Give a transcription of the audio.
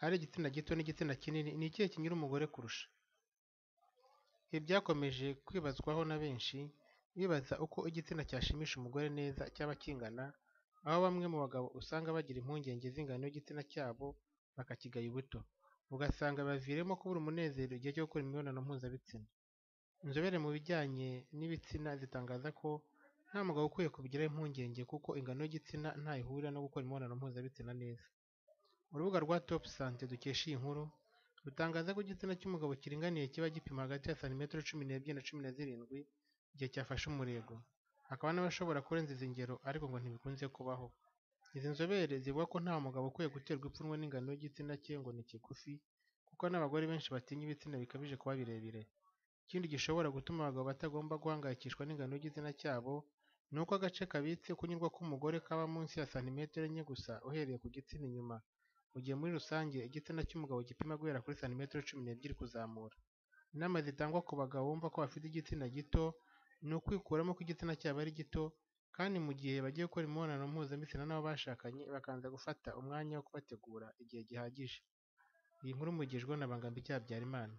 ari igitsina gito n'igitsina kinini ni ikihe kinyura umugore kurusha? Ibi byakomeje kwibazwaho na benshi bibaza uko igitsina cyashimisha umugore neza cyaba kingana, aho bamwe mu bagabo usanga bagira impungenge z'ingano y'igitsina cyabo bakakigaya ubuto, ugasanga baviremo kubura umunezero igihe cyo gukora imibonano mpuzabitsina. Inzobere mu bijyanye n'ibitsina zitangaza ko nta mugabo ukwiye kubigiraho impungenge kuko ingano y'igitsina ntaho ihurira no gukora imibonano mpuzabitsina neza. Urubuga rwa Top Santé dukesha iyi nkuru rutangaza ko igitsina cy'umugabo kiringaniye kiba gipima hagati ya santimetero 12 na 17 igihe cyafashe umurego. Hakaba n'abashobora kurenza izi ngero ariko ngo ntibikunze kubaho. Izi nzobere zivuga ko nta mugabo ukwiye guterwa ipfunwe n'ingano y'igitsina cye ngo ni kigufi, kuko n'abagore benshi batinya ibitsina bikabije kuba birebire. Ikindi gishobora gutuma abagabo batagomba guhangayikishwa n'ingano y'igitsina cyabo ni uko agace kabitse kunyurwa k'umugore kaba munsi ya santimetero 4 gusa uhereye ku gitsina inyuma, mu gihe muri rusange igitsina cy'umugabo gipima guhera kuri santimetero 12 kuzamura. Inama zitangwa ku bagabo bumva ko bafite igitsina gito ni ukwikuramo ko igitsina cyabo ari gito, kandi mu gihe bagiye gukora imibonano mpuzabitsina n'abo bashakanye bakanza gufata umwanya wo kubategura igihe gihagije. Iyi nkuru mugejejweho na Bangambiki Habyarimana.